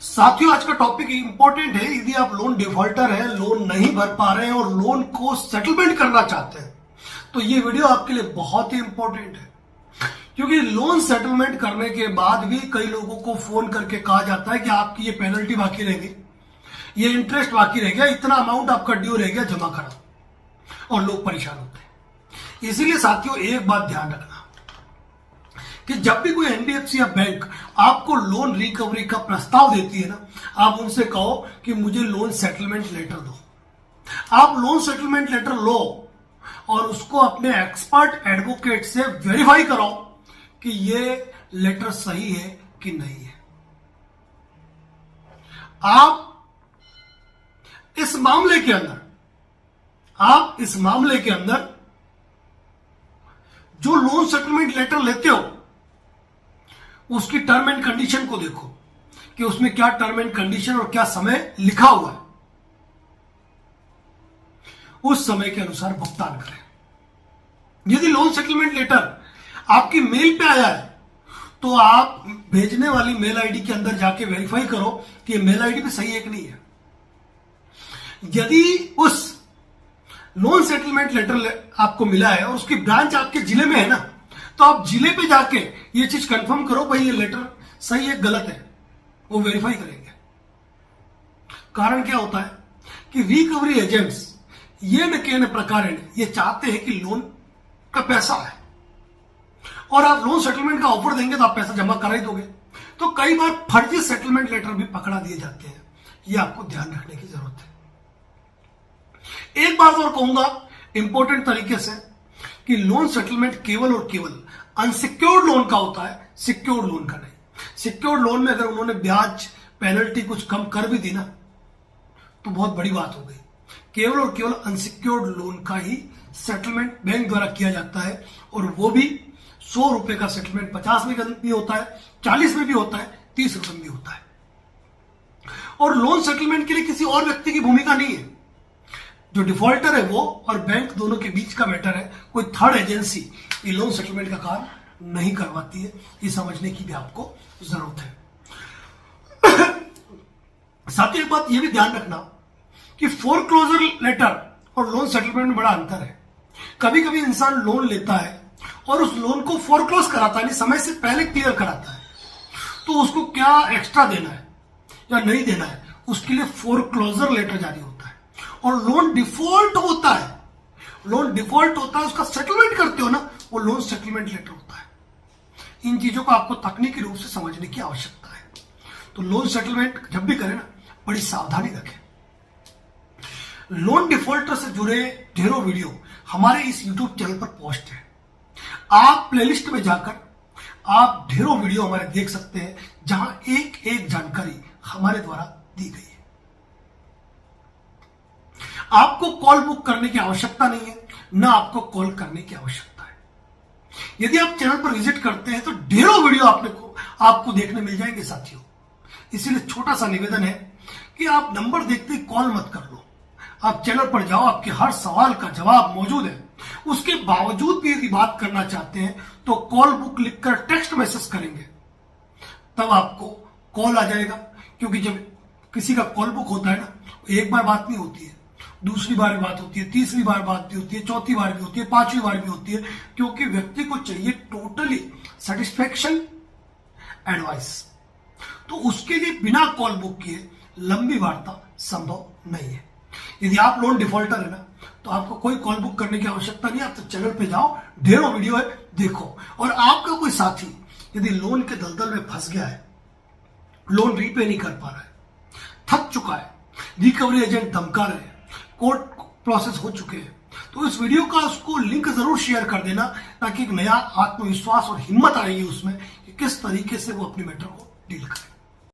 साथियों, आज का टॉपिक इंपॉर्टेंट है। यदि आप लोन डिफॉल्टर हैं, लोन नहीं भर पा रहे हैं और लोन को सेटलमेंट करना चाहते हैं तो ये वीडियो आपके लिए बहुत ही इंपॉर्टेंट है, क्योंकि लोन सेटलमेंट करने के बाद भी कई लोगों को फोन करके कहा जाता है कि आपकी ये पेनल्टी बाकी रह गई, ये इंटरेस्ट बाकी रह गया, इतना अमाउंट आपका ड्यू रह गया, जमा करा, और लोग परेशान होते हैं। इसीलिए साथियों, एक बात ध्यान रखना कि जब भी कोई एनबीएफसी या बैंक आपको लोन रिकवरी का प्रस्ताव देती है ना, आप उनसे कहो कि मुझे लोन सेटलमेंट लेटर दो। आप लोन सेटलमेंट लेटर लो और उसको अपने एक्सपर्ट एडवोकेट से वेरीफाई कराओ कि ये लेटर सही है कि नहीं है। आप इस मामले के अंदर जो लोन सेटलमेंट लेटर लेते हो उसकी टर्म एंड कंडीशन को देखो कि उसमें क्या टर्म एंड कंडीशन और क्या समय लिखा हुआ है, उस समय के अनुसार भुगतान करें। यदि लोन सेटलमेंट लेटर आपकी मेल पे आया है तो आप भेजने वाली मेल आईडी के अंदर जाके वेरीफाई करो कि ये मेल आईडी पे सही है कि नहीं है। यदि उस लोन सेटलमेंट लेटर आपको मिला है और उसकी ब्रांच आपके जिले में है ना, तो आप जिले पे जाके ये चीज कंफर्म करो भाई ये लेटर सही है गलत है, वो वेरीफाई करेंगे। कारण क्या होता है कि रिकवरी एजेंट्स ये न कहने प्रकार ये चाहते हैं कि लोन का पैसा है और आप लोन सेटलमेंट का ऑफर देंगे तो आप पैसा जमा करा ही दोगे। तो कई बार फर्जी सेटलमेंट लेटर भी पकड़ा दिए जाते हैं, ये आपको ध्यान रखने की जरूरत है। एक बात और कहूंगा इंपॉर्टेंट तरीके से कि लोन सेटलमेंट केवल और केवल अनसिक्योर्ड लोन का होता है, सिक्योर्ड लोन का नहीं। सिक्योर्ड लोन में अगर उन्होंने ब्याज पेनल्टी कुछ कम कर भी दी ना तो बहुत बड़ी बात हो गई। केवल और केवल अनसिक्योर्ड लोन का ही सेटलमेंट बैंक द्वारा किया जाता है, और वो भी 100 रुपए का सेटलमेंट 50 में भी होता है, 40 में भी होता है, 30 रुपए में भी होता है। और लोन सेटलमेंट के लिए किसी और व्यक्ति की भूमिका नहीं है। जो डिफॉल्टर है वो और बैंक दोनों के बीच का मैटर है, कोई थर्ड एजेंसी ये लोन सेटलमेंट का काम नहीं करवाती है। ये समझने की भी आपको जरूरत है। साथ ही एक बात ये भी ध्यान रखना कि फोरक्लोजर लेटर और लोन सेटलमेंट में बड़ा अंतर है। कभी कभी इंसान लोन लेता है और उस लोन को फोरक्लोज कराता है, समय से पहले क्लियर कराता है, तो उसको क्या एक्स्ट्रा देना है या नहीं देना है, उसके लिए फोरक्लोजर लेटर जारी होता है। और लोन डिफॉल्ट होता है, उसका सेटलमेंट करते हो ना, वो लोन सेटलमेंट लेटर होता है। इन चीजों को आपको तकनीकी रूप से समझने की आवश्यकता है। तो लोन सेटलमेंट जब भी करें ना, बड़ी सावधानी रखें। लोन डिफॉल्टर से जुड़े ढेरों वीडियो हमारे इस YouTube चैनल पर पोस्ट है। आप प्लेलिस्ट में जाकर आप ढेरों वीडियो हमारे देख सकते हैं, जहां एक एक जानकारी हमारे द्वारा दी गई है। आपको कॉल बुक करने की आवश्यकता नहीं है, ना आपको कॉल करने की आवश्यकता है। यदि आप चैनल पर विजिट करते हैं तो ढेरों वीडियो आपको देखने मिल जाएंगे साथियों। इसीलिए छोटा सा निवेदन है कि आप नंबर देखते ही कॉल मत कर लो। आप चैनल पर जाओ, आपके हर सवाल का जवाब मौजूद है। उसके बावजूद भी यदि बात करना चाहते हैं तो कॉल बुक लिखकर टेक्स्ट मैसेज करेंगे, तब आपको कॉल आ जाएगा। क्योंकि जब किसी का कॉल बुक होता है ना, एक बार बात नहीं होती है, दूसरी बार भी बात होती है, तीसरी बार बात भी होती है, चौथी बार भी होती है, पांचवी बार भी होती है, क्योंकि व्यक्ति को चाहिए टोटली सेटिस्फेक्शन एडवाइस। तो उसके लिए बिना कॉल बुक किए लंबी वार्ता संभव नहीं है। यदि आप लोन डिफॉल्टर है ना, तो आपको कोई कॉल बुक करने की आवश्यकता नहीं। आप तो चैनल पे जाओ, ढेरों वीडियो है, देखो। और आपका कोई साथी यदि लोन के दलदल में फंस गया है, लोन रीपे नहीं कर पा रहा है, थक चुका है, रिकवरी एजेंट धमका रहे हैं, कोर्ट प्रोसेस हो चुके हैं, तो इस वीडियो का उसको लिंक जरूर शेयर कर देना, ताकि एक नया आत्मविश्वास और हिम्मत आएगी उसमें कि किस तरीके से वो अपने मैटर को डील करे।